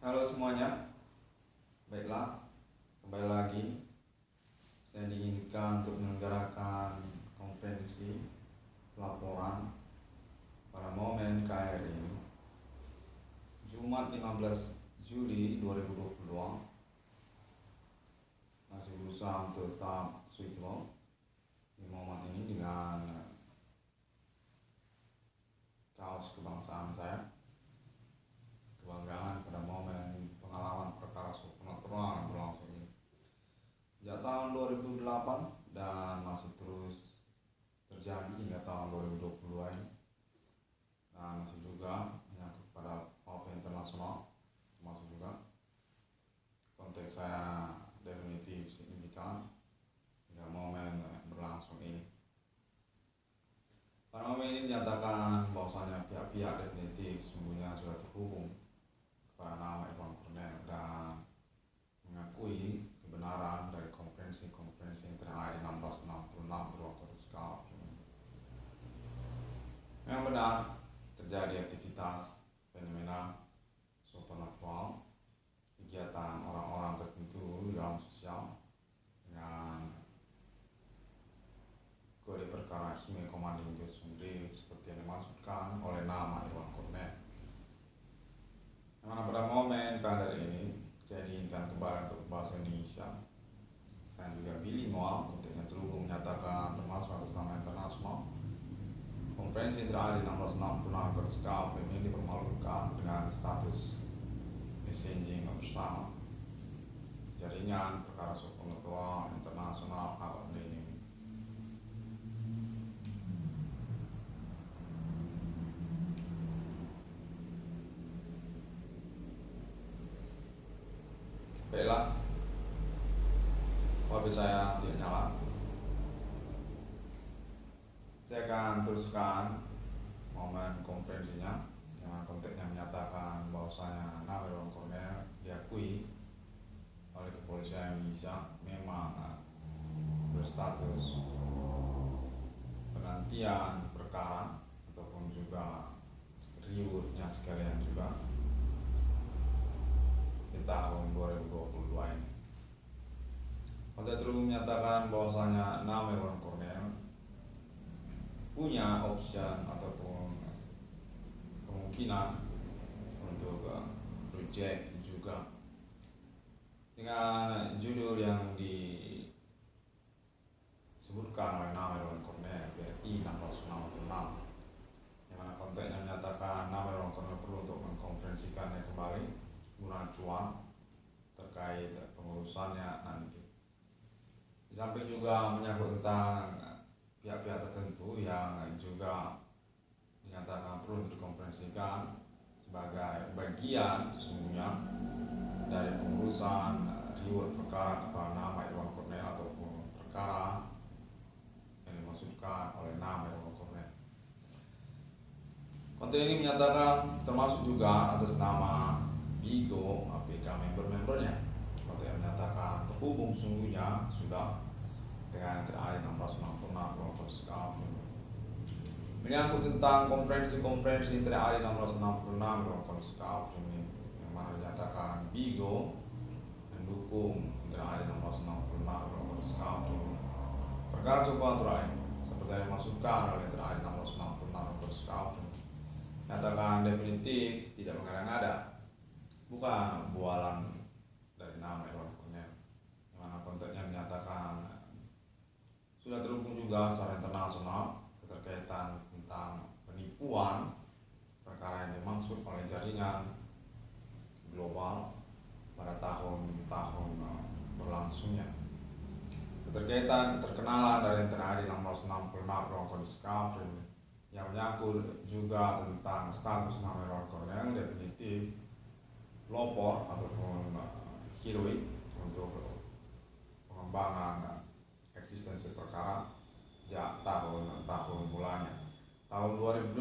Halo semuanya, baiklah, kembali lagi. Saya diinginkan untuk menyelenggarakan konferensi laporan pada momen KRI Jumat 15 Juli 2022. Masih berusaha untuk tetap suitable di momen ini dengan kaos kebangsaan saya, kebanggaan pada momen pengalaman perkara supernatural yang berlangsung ini sejak tahun 2008 dan masih terus terjadi hingga tahun 2022 ini, dan masih juga menyangkut pada maupun internasional, termasuk juga konteks saya definitif signifikan hingga momen berlangsung ini. Pada momen ini dinyatakan bahwasanya pihak-pihak definitif sesungguhnya sudah terhubung kepada nama Irwan Cornel dan mengakui kebenaran dari konferensi yang terakhir 1666 Irwan Cornel. Yang benar terjadi aktivitas fenomena supernatural, kegiatan orang-orang tertentu dalam sosial dengan kode perkara Hime Commanding Josunri seperti yang dimaksudkan oleh nama Irwan Cornel. Mana pada momen kadar ini saya diinginkan kembali untuk bahasa Indonesia. Saya juga bilingual, konteksnya terhubung menyatakan termasuk atas nama internasional. Konferensi terakhir 1666 berskala ini dipermalukan dengan status messaging bersama jaringan perkara supernatural internasional atau ini. Baiklah, mobil saya tidak nyala. Saya akan teruskan momen konferensinya yang konteksnya menyatakan bahwasanya nama Irwan Cornel diakui oleh kepolisian Indonesia memang berstatus penantian perkara ataupun juga rewardnya sekalian juga di tahun 2022 ini. Konteks terus menyatakan bahwasanya nama Irwan Cornel punya option ataupun kemungkinan untuk reject juga dengan judul yang disebutkan oleh nama Irwan Cornel BRI 1666, yang mana konteksnya menyatakan nama Irwan Cornel perlu untuk mengkonferensikannya kembali guna cuan terkait pengurusannya nanti. Di samping juga menyangkut tentang pihak-pihak tertentu yang juga dinyatakan perlu dikonferensikan sebagai bagian sesungguhnya dari pengurusan reward perkara kepada nama Irwan Cornel ataupun perkara yang dimaksudkan oleh nama Irwan Cornel. Konteks ini menyatakan termasuk juga atas nama Bigo APK member-membernya. Konteks yang menyatakan terhubung sungguhnya sudah dengan terakhir 1666 menyangkut tentang konferensi terakhir 1666 yang mana dinyatakan Bigo mendukung terakhir 1666 perkara supernatural seperti yang dimaksudkan oleh terakhir 1666 nyatakan definitif tidak mengada-ngada, bukan bualan dari nama Irwan Cornel, yang mana konteksnya menyatakan sudah terhubung juga secara internasional keterkaitan tentang penipuan perkara yang dimaksud oleh jaringan global pada tahun-tahun berlangsungnya. Keterkenalan dari terakhir 1666 Discovery yang menyangkut juga tentang status nama Irwan Cornel definitif pelopor ataupun heroik untuk pengembangan eksistensi perkara sejak tahun bulannya tahun 2008,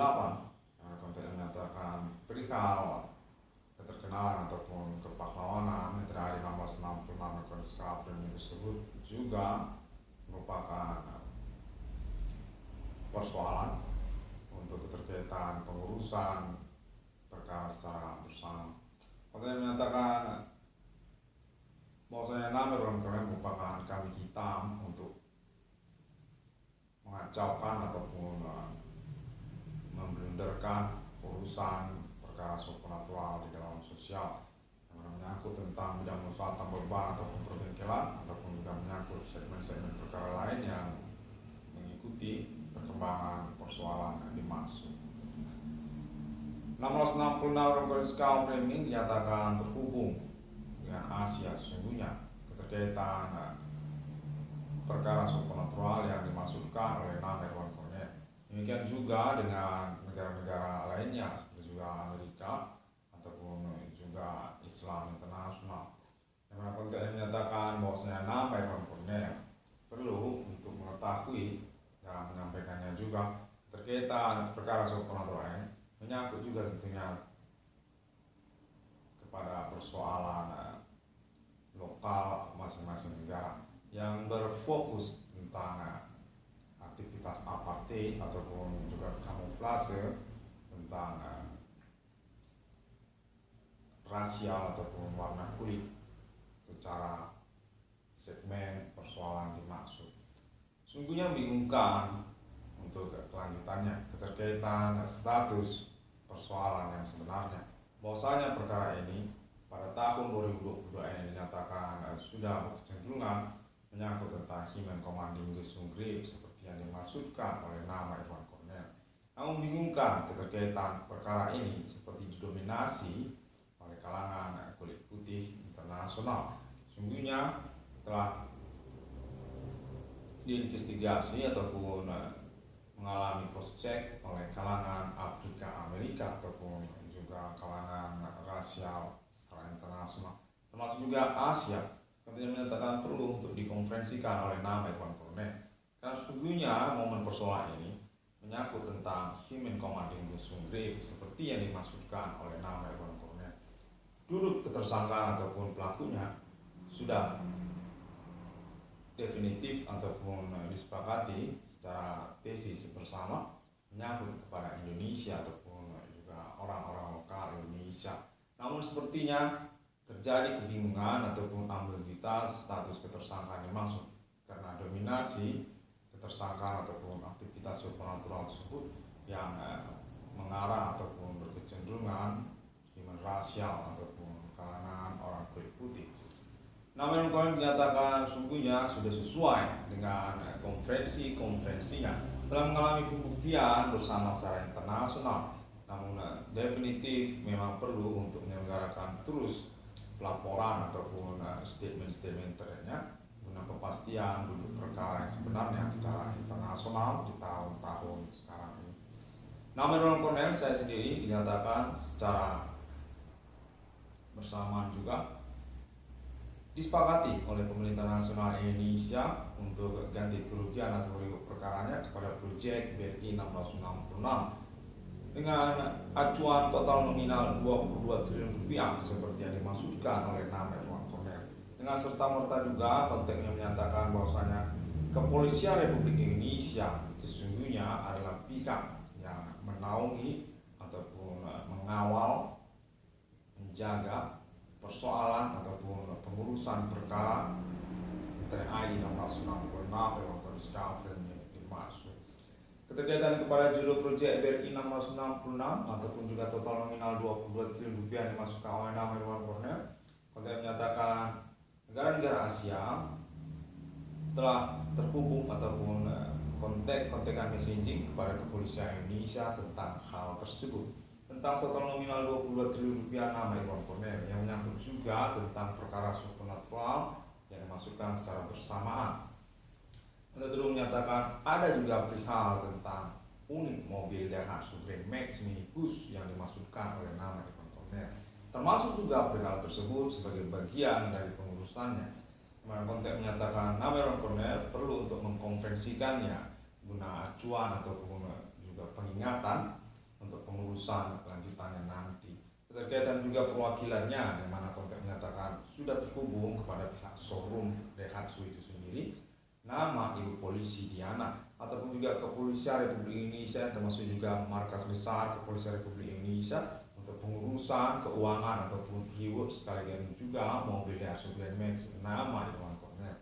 yang konteks menyatakan perihal keterkenalan ataupun kepahlawanan terakhir 1666 Discovery tersebut juga merupakan persoalan untuk keterkaitan pengurusan perkara secara bersama. Konten menyatakan bahwasanya nama Irwan Cornel merupakan kambing hitam untuk mengacaukan ataupun memblunderkan urusan perkara supernatural di dalam sosial yang menyangkut tentang bidang usaha tambal ban ataupun perbengkelan, ataupun juga menyangkut segmen-segmen perkara lain yang mengikuti perkembangan persoalan yang dimaksud. 666 Rockers Kaum Framing dinyatakan terhubung dengan Asia. Sesungguhnya keterkaitan perkara supernatural yang dimaksudkan oleh nama Irwan Cornel. Demikian juga dengan negara-negara lainnya seperti juga Amerika ataupun juga Islam internasional. Yang mana konteks menyatakan bahwasanya nama Irwan Cornel perlu untuk mengetahui dan menyampaikannya juga terkaitan perkara supernatural ini menyangkut juga tentunya kepada persoalan lokal masing-masing negara yang berfokus tentang aktivitas apartheid ataupun juga kamuflase tentang rasial ataupun warna kulit secara segmen persoalan dimaksud. Sungguhnya membingungkan untuk kelanjutannya keterkaitan status persoalan yang sebenarnya, bahwasanya perkara ini pada tahun 2022 ini dinyatakan sudah berkecenderungan menyangkut tentang human commanding Gesung Grip seperti yang dimaksudkan oleh nama Irwan Cornel. Namun membingungkan keterkaitan perkara ini seperti didominasi oleh kalangan kulit putih internasional. Sungguhnya telah diinvestigasi ataupun mengalami cross check oleh kalangan Afrika Amerika ataupun juga kalangan rasial secara internasional, termasuk juga Asia. Tentunya menyatakan perlu untuk dikonferensikan oleh nama Irwan Cornel, karena sesungguhnya momen persoalan ini menyangkut tentang human commanding Gesung Grip seperti yang dimaksudkan oleh nama Irwan Cornel. Duduk ketersangkaan ataupun pelakunya sudah definitif ataupun disepakati secara tesis bersama menyangkut kepada Indonesia ataupun juga orang-orang lokal Indonesia. Namun sepertinya terjadi kebingungan ataupun ambiguitas status ketersangkaan dimaksud karena dominasi ketersangkaan ataupun aktivitas supernatural tersebut yang mengarah ataupun berkecenderungan human rasial ataupun kalangan orang kulit putih. Namun Irwan menyatakan sungguhnya sudah sesuai dengan konferensinya, telah mengalami pembuktian bersama secara internasional. Namun definitif memang perlu untuk menyelenggarakan terus pelaporan ataupun statement-statement terkait guna kepastian duduk perkara yang sebenarnya secara internasional di tahun-tahun sekarang ini. Namun Irwan Cornel saya sendiri dinyatakan secara bersamaan juga disepakati oleh pemerintah nasional Indonesia untuk ganti kerugian atau perkaranya kepada proyek BRI 666 dengan acuan total nominal 22 triliun rupiah seperti yang dimaksudkan oleh nama Irwan Cornel. Dengan serta-merta juga konteksnya menyatakan bahwasanya Kepolisian Republik Indonesia sesungguhnya adalah pihak yang menaungi ataupun mengawal, menjaga persoalan ataupun pengurusan perkara TNI 666 Irwan Cornel yang dimaksud. Keterkaitan kepada judul proyek BRI 666 ataupun juga total nominal 22 triliun rupiah dimasukkan oleh nama Irwan Cornel. Konteks menyatakan negara-negara Asia telah terhubung ataupun kontak messaging kepada Kepolisian Indonesia tentang hal tersebut, tentang total nominal 22 triliun rupiah nama Irwan Cornel yang menyangkut juga tentang perkara supernatural yang dimasukkan secara bersamaan. Anda terus menyatakan ada juga perihal tentang unit mobil Daihatsu Grand Max minibus yang dimaksudkan oleh nama Irwan Cornel, termasuk juga perihal tersebut sebagai bagian dari pengurusannya. Mana konteks menyatakan nama Irwan Cornel perlu untuk mengkonferensikannya guna acuan ataupun juga pengingatan untuk pengurusan lanjutannya nanti. Berkaitan juga perwakilannya, di mana konteks menyatakan sudah terhubung kepada pihak showroom Daihatsu itu sendiri, nama Ibu Polisi Diana ataupun juga Kepolisian Republik Indonesia, termasuk juga markas besar Kepolisian Republik Indonesia untuk pengurusan keuangan ataupun reward sekalian juga mobiliar Grand Max nama Irwan Cornell.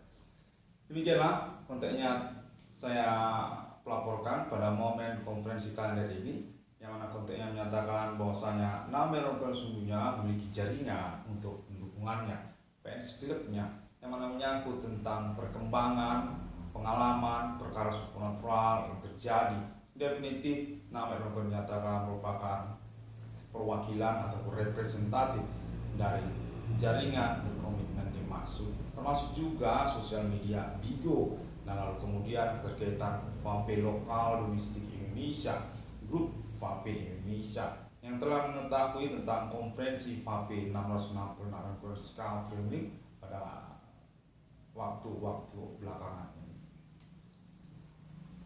Demikianlah kontennya saya pelaporkan pada momen konferensi kalender ini, yang mana kontennya menyatakan bahwasanya nama Irwan Cornell sesungguhnya memiliki jaringan untuk pendukungannya, fans klubnya, yang mana menyangkut tentang perkembangan, pengalaman, perkara supernatural yang terjadi. Definitif nama Irwan Cornell dinyatakan merupakan perwakilan atau representatif dari jaringan berkomitmen dimaksud, termasuk juga sosial media Bigo. Nah, lalu kemudian keterkaitan VAPE lokal domestik Indonesia, grup VAPE Indonesia yang telah mengetahui tentang konferensi VAPE 666 World Framework pada waktu-waktu belakangan ini.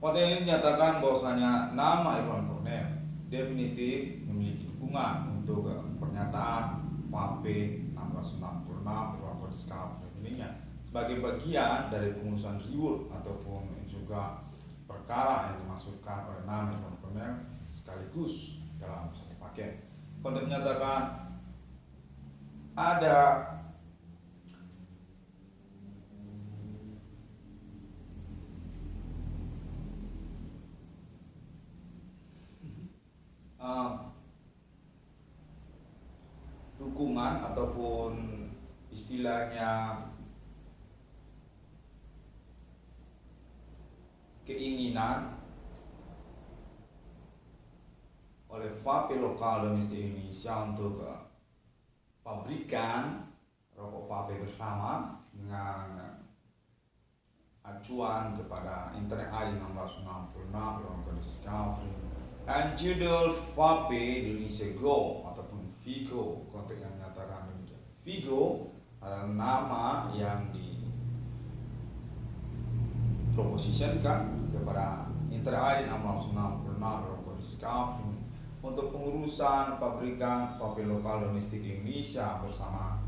Konten ini menyatakan bahwasanya nama Irwan Cornell definitif memiliki dukungan untuk pernyataan VAPE 666 Irwan Cornell ini sebagai bagian dari pengurusan reward ataupun juga perkara yang dimasukkan oleh nama Irwan Cornell sekaligus dalam satu paket. Konten menyatakan ada dukungan ataupun istilahnya keinginan oleh VAPE lokal domestik Indonesia untuk pabrikan rokok VAPE bersama dengan acuan kepada Internet ID 666 Irwan Discovery dan judul VAPE Indonesia Go ataupun Vigo. Konteks yang menyatakan demikian. Vigo adalah nama yang diproposisikan kepada Internet ID 666 Irwan Discovery untuk pengurusan pabrikan VAPE lokal domestik Indonesia bersama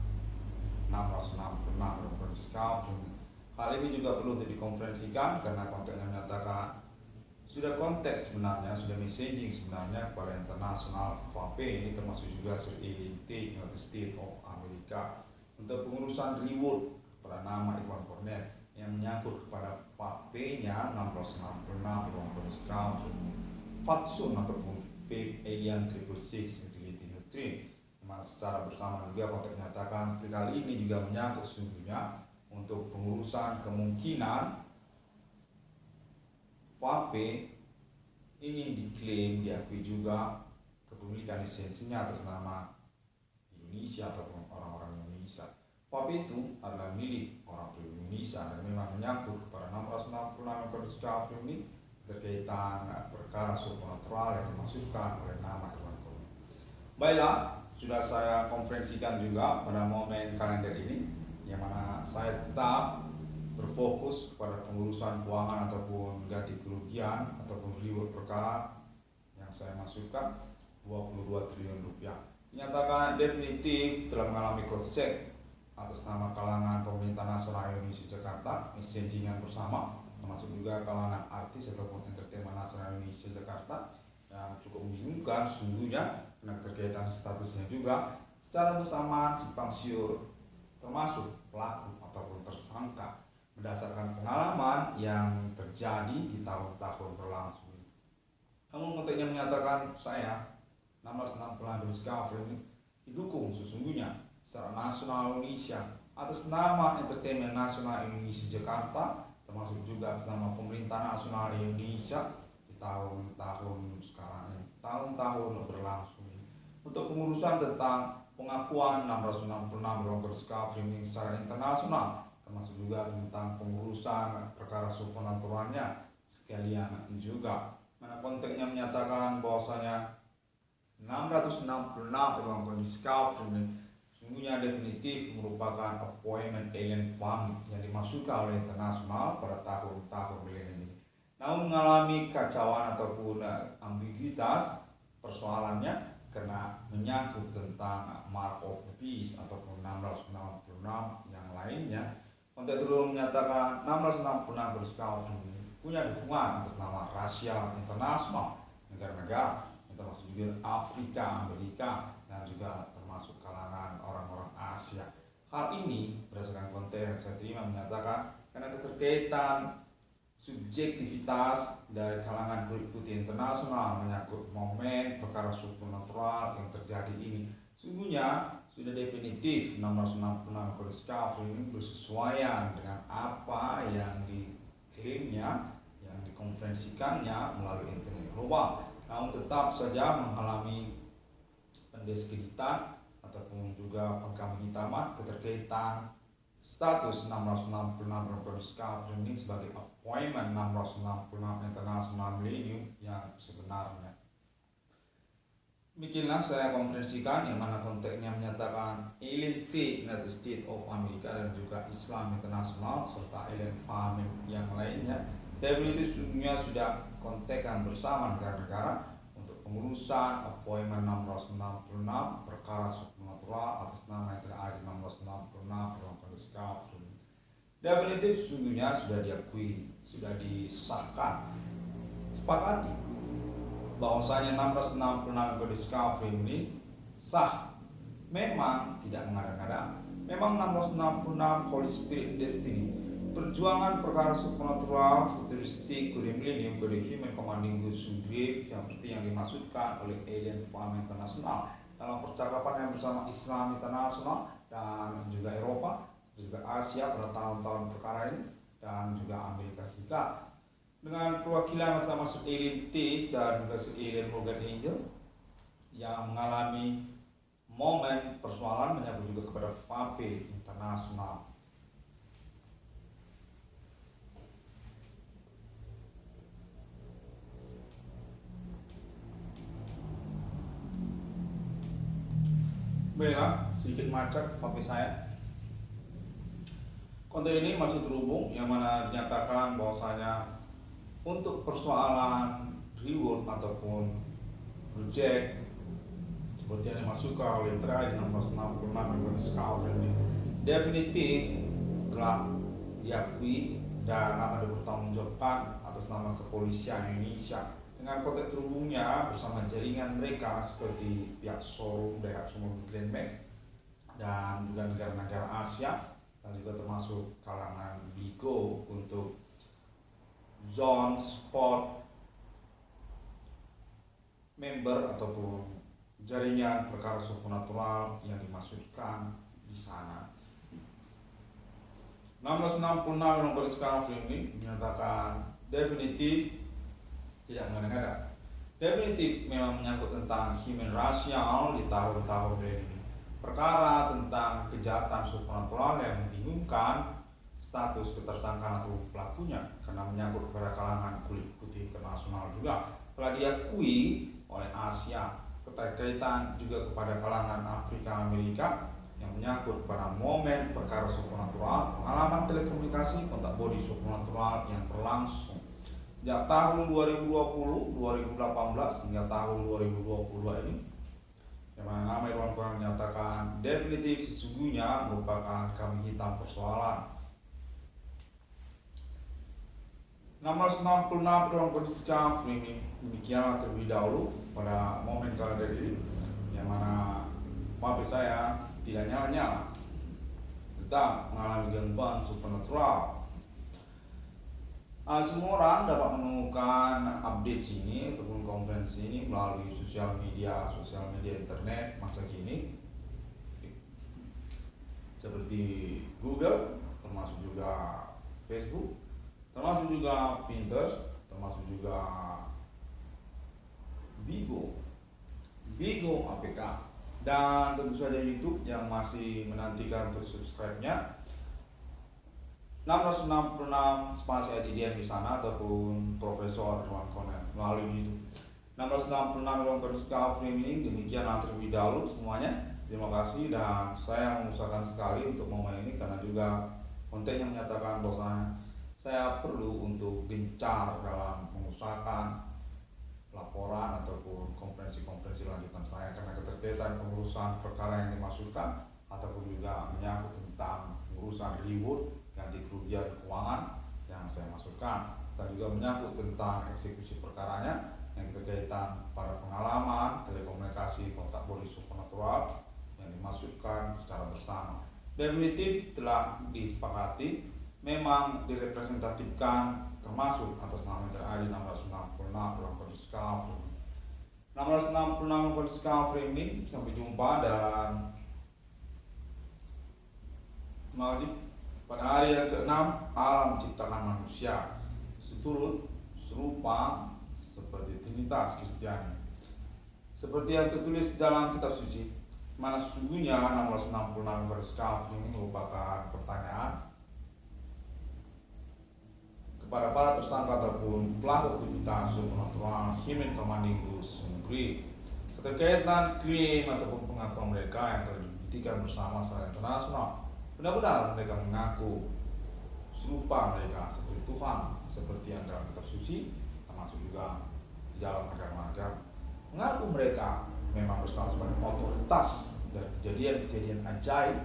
666 Irwan Discovery. Hal ini juga perlu untuk dikonferensikan karena konteksnya menyatakan sudah konteks sebenarnya, sudah messaging sebenarnya kepada internasional VAPE ini, termasuk juga United States of America untuk pengurusan reward pada nama Irwan Cornell yang menyangkut kepada VAPE-nya 666 Irwan Discovery Fatsun ataupun Vape Alien 666 Utility Doctrine. Secara bersama juga konteks menyatakan kali ini juga menyangkut sesungguhnya untuk pengurusan kemungkinan VAPE ingin diklaim diakui juga kepemilikan lisensinya atas nama Indonesia ataupun orang-orang Indonesia. VAPE itu adalah milik orang pribumi Indonesia dan memang menyangkut kepada 666 Discovery ini terkaitan perkara supernatural yang dimasukkan oleh nama Irwan Cornell. Baiklah, sudah saya konferensikan juga pada momen kalender ini, yang mana saya tetap berfokus pada pengurusan keuangan ataupun ganti kerugian ataupun reward perkara yang saya masukkan 22 triliun rupiah. Dinyatakan definitif telah mengalami cross check atas nama kalangan pemerintah nasional Indonesia Jakarta, messaging bersama, termasuk juga kalangan artis ataupun entertainment nasional Indonesia Jakarta yang cukup membingungkan sesungguhnya karena keterkaitan statusnya juga secara bersamaan simpang siur termasuk pelaku ataupun tersangka berdasarkan pengalaman yang terjadi di tahun-tahun berlangsung. Namun konteksnya menyatakan saya 666 Discovery ini didukung sesungguhnya secara nasional Indonesia atas nama Entertainment Nasional Indonesia Jakarta, termasuk juga atas nama Pemerintah Nasional Indonesia di tahun-tahun sekarang ini, tahun-tahun berlangsung untuk pengurusan tentang pengakuan 666 Discovery ini secara internasional, termasuk juga tentang pengurusan perkara supernaturalnya sekalian juga. Mana konteksnya menyatakan bahwasanya 666 Irwan Discovery ini sungguhnya definitif merupakan appointment alien fund yang dimasukkan oleh internasional pada tahun-tahun milenium ini. Namun mengalami kacauan ataupun ambiguitas persoalannya karena menyangkut tentang mark of the beast ataupun 666 yang lainnya. Konteks itu menyatakan 666 Discovery punya dukungan atas nama rasial internasional negara-negara yang termasuk juga Afrika, Amerika, dan juga termasuk kalangan orang-orang Asia. Hal ini berdasarkan konteks yang saya terima menyatakan karena keterkaitan subjektivitas dari kalangan kulit putih internasional menyangkut momen perkara supernatural yang terjadi ini. Sungguhnya sudah definitif 666 Kode Skafri ini bersesuaian dengan apa yang diklaimnya, yang dikonferensikannya melalui internet global. Namun tetap saja mengalami pendiskreditan ataupun juga pengkamhitaman keterkaitan status 666 Kode Skafri ini sebagai appointment 666 International Millennium yang sebenarnya. Demikianlah saya konferensikan yang mana konteksnya menyatakan LNT United States of America dan juga Islam Internasional serta Ellen Farman yang lainnya definitif sudah kontekan bersama negara-negara untuk pengurusan appointment 666 perkara supernatural atas nama yang terada 666 Kode Skafri. Definitif sesungguhnya sudah diakui, sudah disahkan, sepakati bahwasanya 666 Kode Skafri ini sah, memang tidak mengada-ngada, memang 666 Holy Spirit Destiny, perjuangan perkara supernatural futuristik kode millennium kode human commanding goods to grave yang seperti yang dimaksudkan oleh Alien Farm International dalam percakapan yang bersama Islam Internasional dan juga Eropa, juga Asia pada tahun-tahun perkara ini, dan juga Amerika Serikat dengan perwakilan masing-masing Alien T dan juga Alien Morgan Angel yang mengalami momen persoalan menyangkut juga kepada FAPE internasional. Baiklah, sedikit macet FAPE saya. Konten ini masih terhubung yang mana dinyatakan bahwasanya untuk persoalan reward ataupun project seperti yang dimasukkan oleh terakhir 666 Kode Skafri ini definitif telah diakui dan akan dipertanggungjawabkan atas nama Kepolisian Indonesia dengan konteks terhubungnya bersama jaringan mereka seperti pihak showroom Daihatsu Mobil Grand Max dan juga negara-negara Asia dan juga termasuk kalangan Bigo untuk zone sport member ataupun jaringan perkara supernatural yang dimaksudkan di sana. 666 Kode Skafri ini menyatakan definitif tidak mengada-ngada, definitif memang menyangkut tentang human rasial di tahun-tahun ini, perkara tentang kejahatan supernatural yang membingungkan status ketersangkaan atau pelakunya karena menyangkut kepada kalangan kulit putih internasional juga telah diakui oleh Asia, keterkaitan juga kepada kalangan Afrika Amerika yang menyangkut pada momen perkara supernatural, pengalaman telekomunikasi kontak body supernatural yang berlangsung sejak tahun 2020, 2018 hingga tahun 2022 ini, yang mana nama Irwan Kurang menyatakan definitif sesungguhnya merupakan kambing hitam persoalan. 666 Kode Skafri ini demikianlah terlebih dahulu pada momen kalender ini, yang mana maaf saya tidak nyala-nyala tetap mengalami gangguan supernatural. Semua orang dapat menemukan update sini ataupun konferensi ini melalui sosial media internet masa kini seperti Google, termasuk juga Facebook, termasuk juga Pinterest, termasuk juga Bigo APK, dan tentu saja YouTube yang masih menantikan untuk subscribe-nya 666 spasi HDM di sana ataupun Profesor Irwan Koner melalui YouTube. 666 Kode Skafri ini demikian terlebih dahulu semuanya. Terima kasih, dan saya mengusahakan sekali untuk momen ini karena juga kontennya menyatakan bahwa saya perlu untuk gencar dalam mengusahakan laporan ataupun konferensi-konferensi lanjutan saya karena keterkaitan pengurusan perkara yang dimaksudkan ataupun juga menyangkut tentang pengurusan reward ganti kerugian keuangan yang saya maksudkan, dan juga menyangkut tentang eksekusi perkaranya yang berkaitan pada pengalaman telekomunikasi kontak body supernatural yang dimasukkan secara bersama. Definitif telah disepakati memang direpresentatifkan termasuk atas nama TRI 666 dalam kondisi Kafrim. 666 kondisi Kafrim ini. Sampai jumpa dan terima kasih. Pada hari yang ke-6 alam menciptakan manusia seturut serupa seperti Trinitas Kristiani, seperti yang tertulis dalam kitab suci, mana sesungguhnya 666 garis kafir ini merupakan pertanyaan kepada para tersangka ataupun pelaku aktivitas supernatural Human Commandingus negeri keterkaitan klaim ataupun pengakuan mereka yang telah dibuktikan bersama secara internasional. Benar-benar mereka mengaku serupa mereka seperti Tuhan, seperti yang dalam kitab suci, termasuk juga di dalam agama-agama. Mengaku mereka memang berstatus sebagai otoritas dari kejadian-kejadian ajaib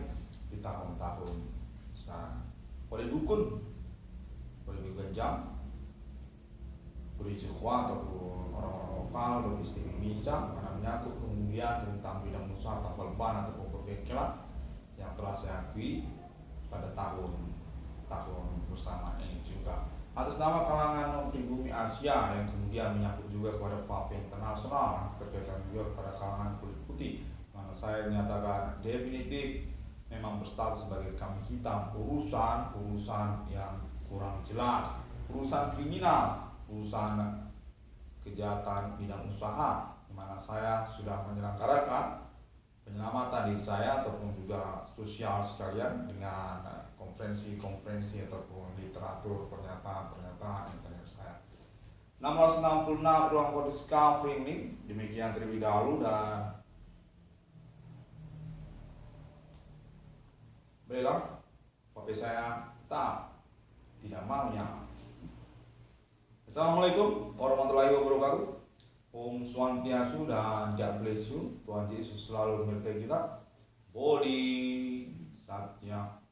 di tahun-tahun sekarang. Boleh dukun, boleh ganjang, boleh jekwa ataupun orang-orang lokal berbisnis Indonesia karena menyangkut kemudian tentang bidang usaha tambal ban ataupun perbengkelan yang telah saya akui pada tahun bersama ini juga atas nama kalangan pribumi Asia yang kemudian menyangkut juga kepada FAP internasional yang terkaitan juga kepada kalangan kulit putih, mana saya menyatakan definitif memang berstatus sebagai kambing hitam urusan yang kurang jelas, urusan kriminal, urusan kejahatan bidang usaha, di mana saya sudah menyelenggarakan penyelamatan diri saya ataupun juga sosial sekalian dengan konferensi ataupun literatur pernyataan internet saya. 666 ruang kondisi kafir ini demikian terlebih dahulu dan baiklah, tapi saya tetap tidak maunya. Assalamualaikum warahmatullahi wabarakatuh. Om Swastiastu dan God bless you. Tuhan Yesus selalu menyertai kita. Bodhi Satya.